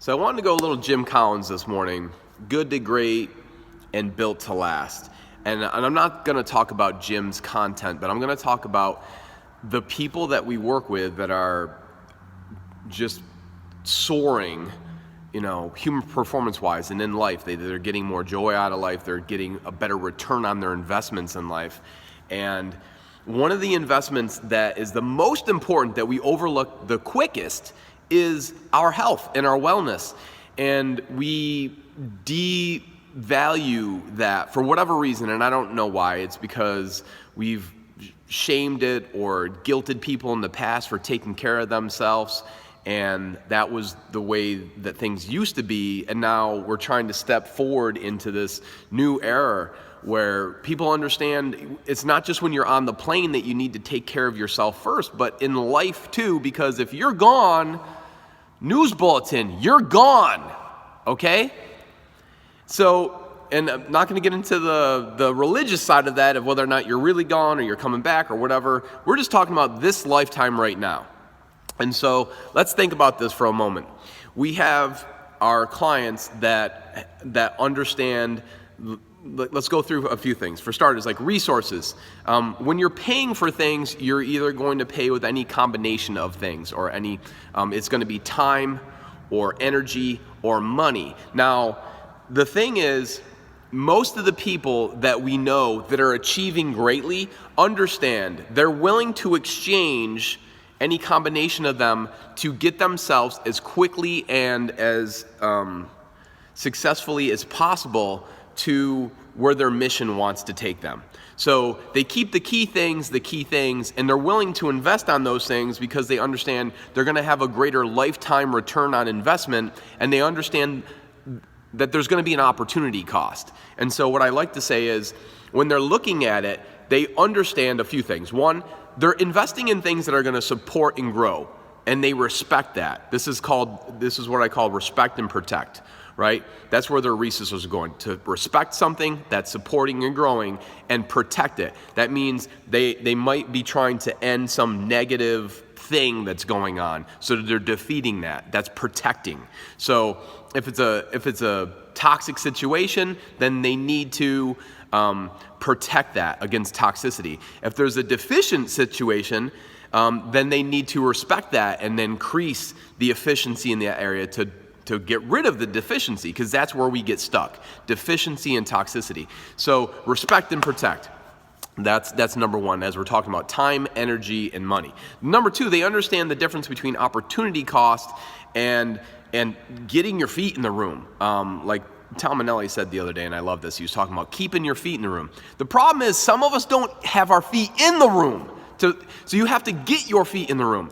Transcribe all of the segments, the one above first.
So I wanted to go a little Jim Collins this morning. Good to great and built to last. And I'm not going to talk about Jim's content, but I'm going to talk about the people that we work with that are just soaring, human performance-wise and in life. They're getting more joy out of life. They're getting a better return on their investments in life. And one of the investments that is the most important that we overlook the quickest is our health and our wellness. And we devalue that for whatever reason, and I don't know why. It's because we've shamed it or guilted people in the past for taking care of themselves, and that was the way that things used to be. And now we're trying to step forward into this new era where people understand it's not just when you're on the plane that you need to take care of yourself first, but in life too, because if you're gone, news bulletin, you're gone, okay? So, and I'm not going to get into the religious side of that, of whether or not you're really gone or you're coming back or whatever. We're just talking about this lifetime right now. And so let's think about this for a moment. We have our clients that understand. Let's go through a few things. For starters, like resources. When you're paying for things, you're either going to pay with any combination of things or it's going to be time or energy or money. Now, the thing is, most of the people that we know that are achieving greatly understand they're willing to exchange any combination of them to get themselves as quickly and as successfully as possible to where their mission wants to take them. So they keep the key things, and they're willing to invest on those things because they understand they're going to have a greater lifetime return on investment, and they understand that there's going to be an opportunity cost. And so what I like to say is, when they're looking at it, they understand a few things. One, they're investing in things that are going to support and grow, and they respect that. This is what I call respect and protect. Right? That's where their resources are going, to respect something that's supporting and growing and protect it. That means they might be trying to end some negative thing that's going on, so that they're defeating that. That's protecting. So if it's a toxic situation, then they need to protect that against toxicity. If there's a deficient situation, then they need to respect that and then increase the efficiency in that area to get rid of the deficiency, because that's where we get stuck. Deficiency and toxicity. So respect and protect. That's number one, as we're talking about time, energy, and money. Number two, they understand the difference between opportunity cost and getting your feet in the room. Like Tom Manelli said the other day, and I love this. He was talking about keeping your feet in the room. The problem is some of us don't have our feet in the room. So you have to get your feet in the room.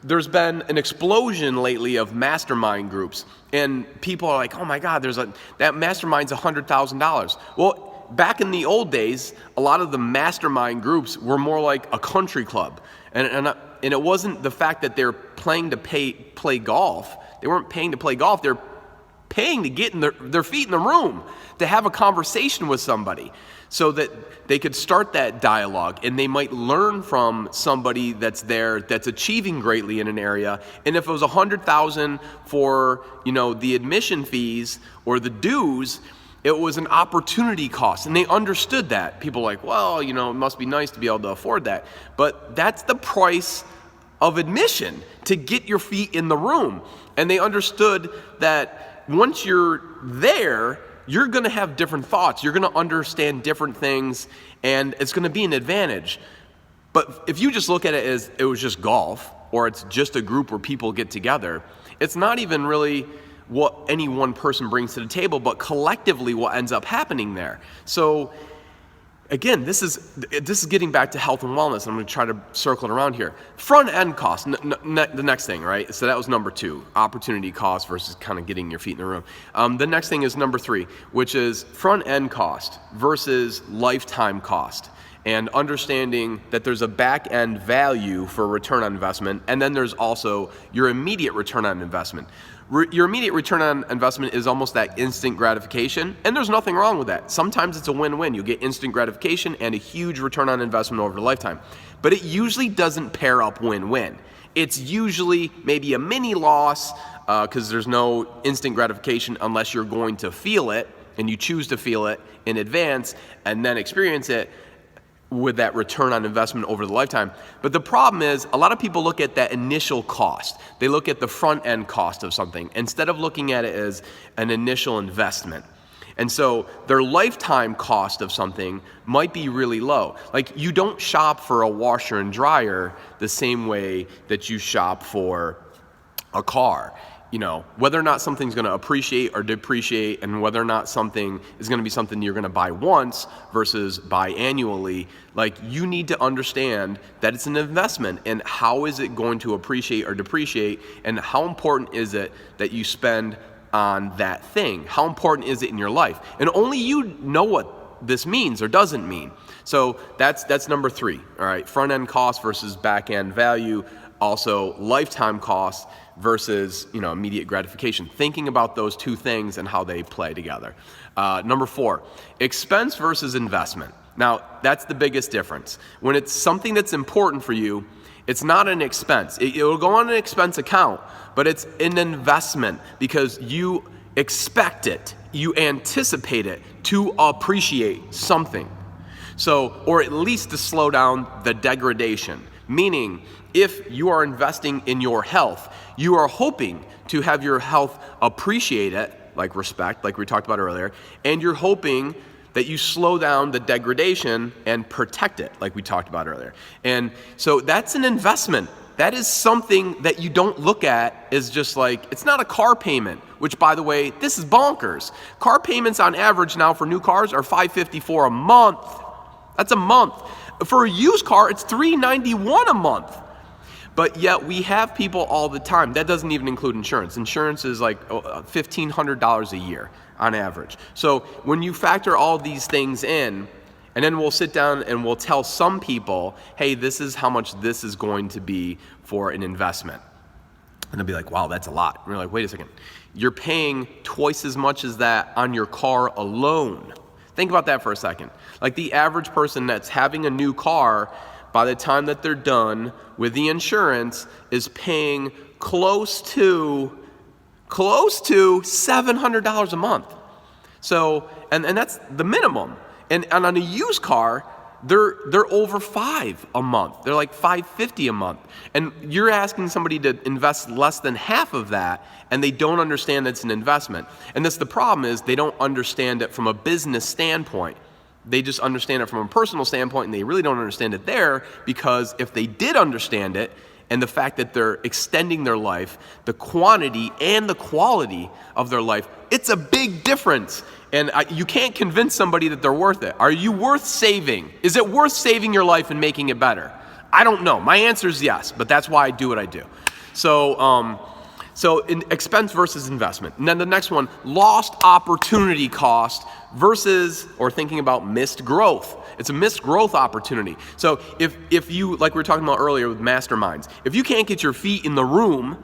There's been an explosion lately of mastermind groups, and people are like, oh my God, that mastermind's $100,000. Well, back in the old days, a lot of the mastermind groups were more like a country club. And it wasn't the fact that they're playing to play golf. They weren't paying to play golf. They're paying to get in their feet in the room, to have a conversation with somebody, so that they could start that dialogue, and they might learn from somebody that's there, that's achieving greatly in an area. And if it was $100,000 for, the admission fees or the dues, it was an opportunity cost, and they understood that. People are like, well, it must be nice to be able to afford that. But that's the price of admission, to get your feet in the room. And they understood that once you're there, you're going to have different thoughts. You're going to understand different things, and it's going to be an advantage. But if you just look at it as it was just golf, or it's just a group where people get together, it's not even really what any one person brings to the table, but collectively what ends up happening there. So again, this is getting back to health and wellness, and I'm going to try to circle it around here. Front end cost, the next thing, right? So that was number two, opportunity cost versus kind of getting your feet in the room. The next thing is number three, which is front end cost versus lifetime cost, and understanding that there's a back end value for return on investment, and then there's also your immediate return on investment. Your immediate return on investment is almost that instant gratification, and there's nothing wrong with that. Sometimes it's a win-win. You get instant gratification and a huge return on investment over a lifetime. But it usually doesn't pair up win-win. It's usually maybe a mini loss because there's no instant gratification unless you're going to feel it and you choose to feel it in advance and then experience it with that return on investment over the lifetime. But the problem is a lot of people look at that initial cost. They look at the front end cost of something instead of looking at it as an initial investment. And so their lifetime cost of something might be really low. Like you don't shop for a washer and dryer the same way that you shop for a car. You know, whether or not something's going to appreciate or depreciate, and whether or not something is going to be something you're going to buy once versus buy annually, like you need to understand that it's an investment, and how is it going to appreciate or depreciate, and how important is it that you spend on that thing? How important is it in your life? And only you know what this means or doesn't mean. So that's number 3. All right, front end cost versus back end value. Also lifetime cost versus immediate gratification. Thinking about those two things and how they play together. Number 4, expense versus investment. Now that's the biggest difference. When it's something that's important for you, it's not an expense. It'll go on an expense account, but it's an investment because you expect it, you anticipate it to appreciate something. So, or at least to slow down the degradation. Meaning, if you are investing in your health, you are hoping to have your health appreciate it, like respect, like we talked about earlier, and you're hoping that you slow down the degradation and protect it, like we talked about earlier. And so that's an investment. That is something that you don't look at as just like, it's not a car payment, which by the way, this is bonkers. Car payments on average now for new cars are $554 a month. That's a month. For a used car, it's $391 a month. But yet we have people all the time. That doesn't even include insurance. Insurance is like $1,500 a year on average. So when you factor all these things in, and then we'll sit down and we'll tell some people, hey, this is how much this is going to be for an investment. And they'll be like, wow, that's a lot. And we're like, wait a second. You're paying twice as much as that on your car alone. Think about that for a second. Like the average person that's having a new car, by the time that they're done with the insurance, is paying close to $700 a month. So, and that's the minimum. And on a used car, they're over $5 a month. They're like $550 a month. And you're asking somebody to invest less than half of that, and they don't understand that it's an investment. And that's the problem, is they don't understand it from a business standpoint. They just understand it from a personal standpoint, and they really don't understand it there, because if they did understand it, and the fact that they're extending their life, the quantity and the quality of their life, it's a big difference. And you can't convince somebody that they're worth it. Are you worth saving? Is it worth saving your life and making it better? I don't know. My answer is yes, but that's why I do what I do. So in expense versus investment. And then the next one, lost opportunity cost versus, or thinking about missed growth. It's a missed growth opportunity. So if you, like we were talking about earlier with masterminds, if you can't get your feet in the room,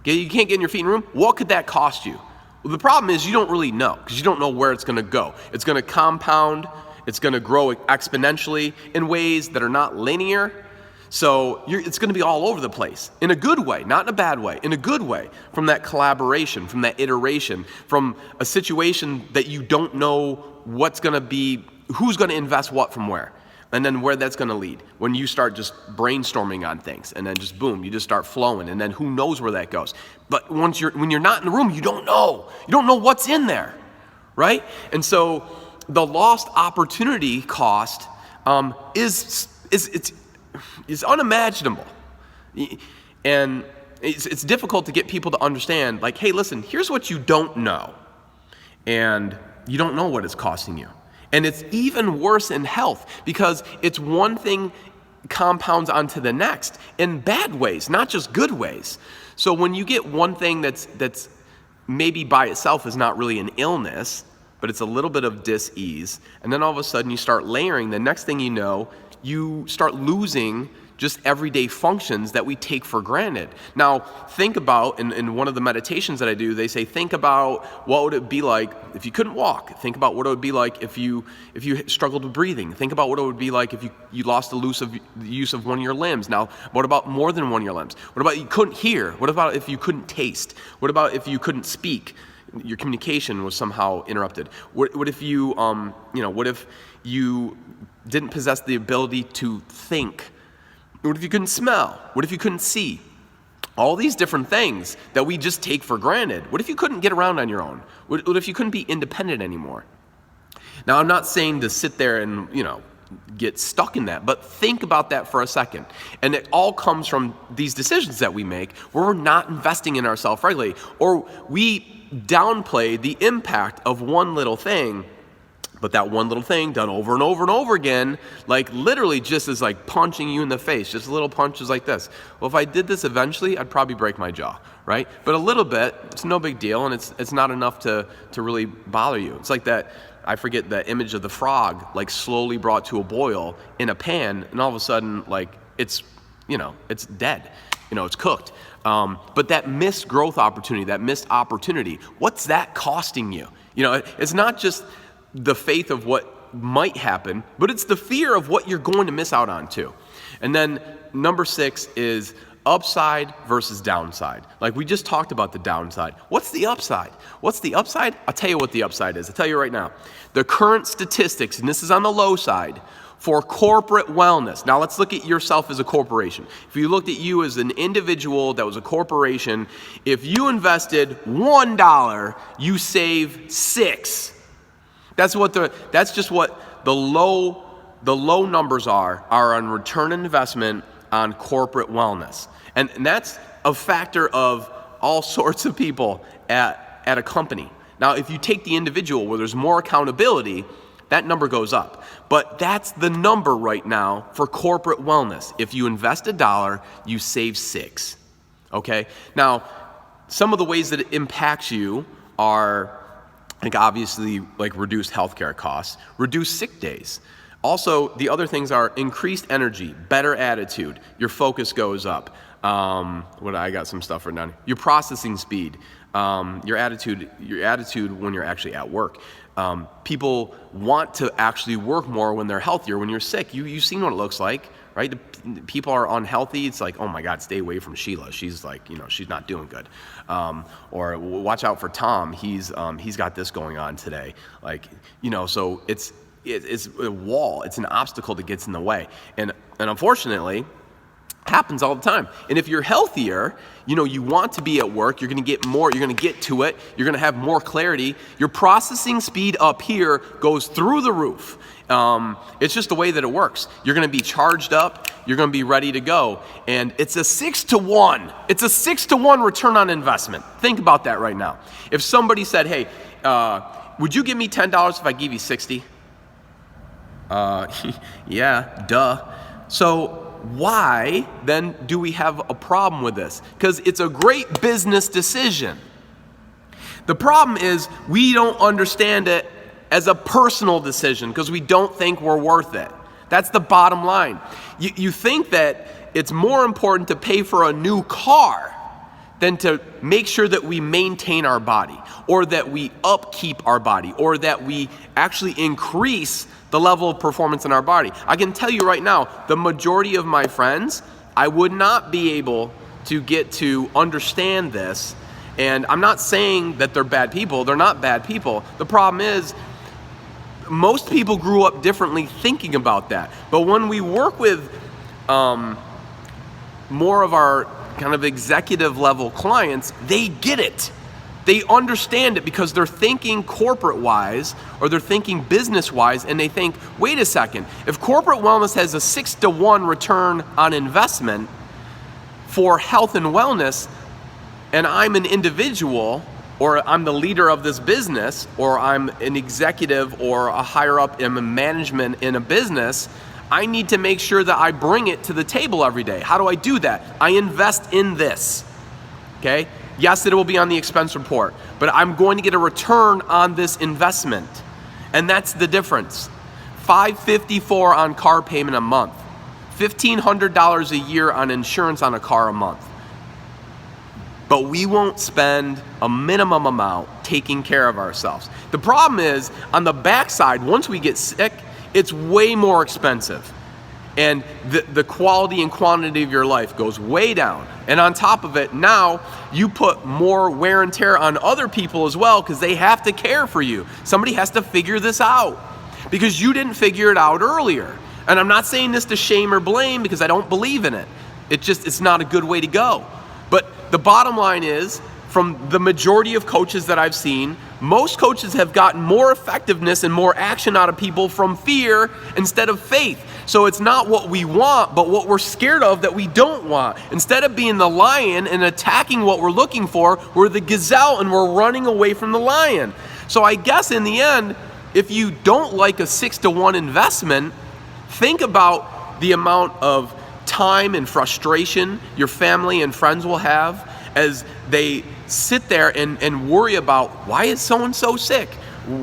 you can't get in your feet in the room, what could that cost you? Well, the problem is you don't really know, because you don't know where it's going to go. It's going to compound. It's going to grow exponentially in ways that are not linear. So it's going to be all over the place in a good way, not in a bad way, in a good way, from that collaboration, from that iteration, from a situation that you don't know what's going to be, who's going to invest what from where, and then where that's going to lead. When you start just brainstorming on things, and then just boom, you just start flowing, and then who knows where that goes. But when you're not in the room, you don't know what's in there, right? And so the lost opportunity cost is unimaginable. And it's difficult to get people to understand, like, hey, listen, here's what you don't know. And you don't know what it's costing you. And it's even worse in health, because it's one thing compounds onto the next in bad ways, not just good ways. So when you get one thing that's maybe by itself is not really an illness, but it's a little bit of dis-ease, and then all of a sudden you start layering, the next thing you know, you start losing just everyday functions that we take for granted. Now, think about, in one of the meditations that I do, they say, think about what would it be like if you couldn't walk. Think about what it would be like if you struggled with breathing. Think about what it would be like if you lost the use of one of your limbs. Now, what about more than one of your limbs? What about you couldn't hear? What about if you couldn't taste? What about if you couldn't speak? Your communication was somehow interrupted. What if you, what if you didn't possess the ability to think? What if you couldn't smell? What if you couldn't see? All these different things that we just take for granted. What if you couldn't get around on your own? What if you couldn't be independent anymore? Now, I'm not saying to sit there and, get stuck in that, but think about that for a second. And it all comes from these decisions that we make where we're not investing in ourselves regularly, or we downplay the impact of one little thing. But that one little thing done over and over and over again, like literally just is like punching you in the face, just little punches like this. Well, if I did this eventually, I'd probably break my jaw, right? But a little bit, it's no big deal, and it's not enough to really bother you. It's like that, I forget the image of the frog, like slowly brought to a boil in a pan, and all of a sudden, like it's dead, it's cooked. But that missed growth opportunity, that missed opportunity, what's that costing you? It's not just the faith of what might happen, but it's the fear of what you're going to miss out on too. And then number 6 is upside versus downside. Like we just talked about the downside. What's the upside? What's the upside? I'll tell you what the upside is. I'll tell you right now. The current statistics, and this is on the low side, for corporate wellness. Now let's look at yourself as a corporation. If you looked at you as an individual that was a corporation, if you invested $1, you save $6. That's just what the low numbers are on return on investment on corporate wellness. And that's a factor of all sorts of people at a company. Now, if you take the individual where there's more accountability, that number goes up. But that's the number right now for corporate wellness. If you invest $1, you save $6. Okay? Now, some of the ways that it impacts you are, obviously, like reduced healthcare costs, reduced sick days. Also, the other things are increased energy, better attitude, your focus goes up. I got some stuff written down. Your processing speed, your attitude when you're actually at work. People want to actually work more when they're healthier. When you're sick, you've seen what it looks like, right? The people are unhealthy. It's like, oh my God, stay away from Sheila. She's like, she's not doing good. Or watch out for Tom. He's got this going on today. Like, so it's a wall. It's an obstacle that gets in the way. And unfortunately, happens all the time. And if you're healthier, you want to be at work, you're going to get more, you're going to get to it, you're going to have more clarity. Your processing speed up here goes through the roof. It's just the way that it works. You're going to be charged up, you're going to be ready to go. And it's a 6-to-1. It's a 6-to-1 return on investment. Think about that right now. If somebody said, hey, would you give me $10 if I give you 60? Yeah, duh. So why then do we have a problem with this? Because it's a great business decision. The problem is we don't understand it as a personal decision because we don't think we're worth it. That's the bottom line. You think that it's more important to pay for a new car than to make sure that we maintain our body, or that we upkeep our body, or that we actually increase the level of performance in our body. I can tell you right now, the majority of my friends, I would not be able to get to understand this. And I'm not saying that they're bad people. They're not bad people. The problem is, most people grew up differently thinking about that. But when we work with more of our kind of executive level clients, they get it. They understand it because they're thinking corporate wise or they're thinking business wise, and they think, wait a second, if corporate wellness has a 6-to-1 return on investment for health and wellness, and I'm an individual, or I'm the leader of this business, or I'm an executive or a higher up in management in a business, I need to make sure that I bring it to the table every day. How do I do that? I invest in this, okay? Yes, it will be on the expense report, but I'm going to get a return on this investment. And that's the difference. $554 on car payment a month, $1,500 a year on insurance on a car a month. But we won't spend a minimum amount taking care of ourselves. The problem is, on the backside, once we get sick, it's way more expensive. And the quality and quantity of your life goes way down. And on top of it, now you put more wear and tear on other people as well, because they have to care for you. Somebody has to figure this out because you didn't figure it out earlier. And I'm not saying this to shame or blame, because I don't believe in it. It's not a good way to go. But the bottom line is, from the majority of coaches that I've seen, most coaches have gotten more effectiveness and more action out of people from fear instead of faith. So it's not what we want, but what we're scared of that we don't want. Instead of being the lion and attacking what we're looking for, we're the gazelle and we're running away from the lion. So I guess in the end, if you don't like a 6-to-1 investment, think about the amount of time and frustration your family and friends will have as they sit there and worry about, why is so-and-so sick?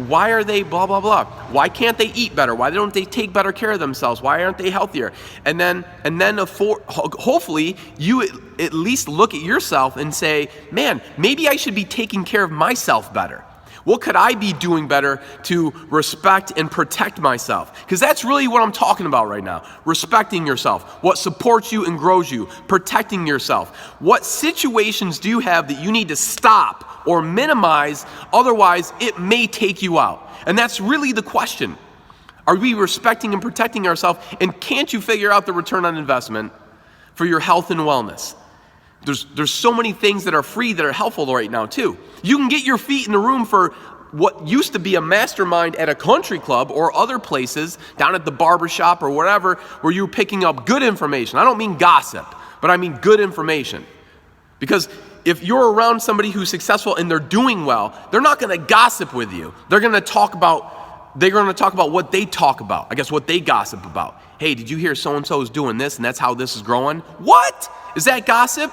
Why are they blah, blah, blah? Why can't they eat better? Why don't they take better care of themselves? Why aren't they healthier? And then hopefully you at least look at yourself and say, man, maybe I should be taking care of myself better. What could I be doing better to respect and protect myself? Because that's really what I'm talking about right now. Respecting yourself. What supports you and grows you. Protecting yourself. What situations do you have that you need to stop or minimize? Otherwise, it may take you out. And that's really the question. Are we respecting and protecting ourselves? And can't you figure out the return on investment for your health and wellness? There's so many things that are free that are helpful right now too. You can get your feet in the room for what used to be a mastermind at a country club or other places, down at the barbershop or whatever, where you're picking up good information. I don't mean gossip, but I mean good information. Because if you're around somebody who's successful and they're doing well, they're not going to gossip with you. They're going to talk about what they talk about. I guess what they gossip about. Hey, did you hear so-and-so is doing this and that's how this is growing? What? Is that gossip?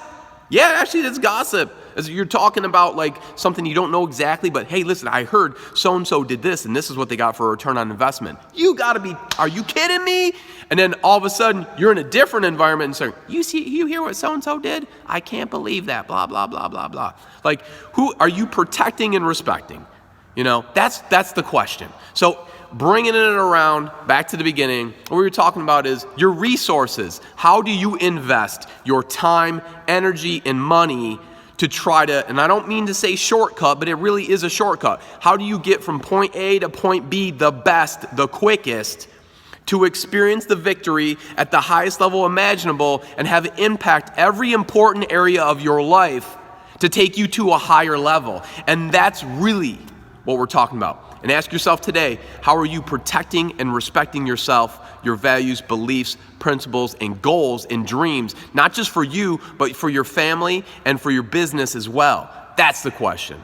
Yeah, actually that's gossip. As you're talking about like something you don't know exactly, but hey, listen, I heard so-and-so did this and this is what they got for a return on investment. Are you kidding me? And then all of a sudden you're in a different environment and saying, you hear what so-and-so did? I can't believe that, blah, blah, blah, blah, blah. Like, who are you protecting and respecting? You know, that's the question. So bringing it around back to the beginning, what we were talking about is your resources. How do you invest your time, energy, and money to try to, and I don't mean to say shortcut, but it really is a shortcut. How do you get from point A to point B the best, the quickest, to experience the victory at the highest level imaginable and have it impact every important area of your life to take you to a higher level? And that's really what we're talking about. And ask yourself today, how are you protecting and respecting yourself, your values, beliefs, principles, and goals and dreams, not just for you, but for your family and for your business as well? That's the question.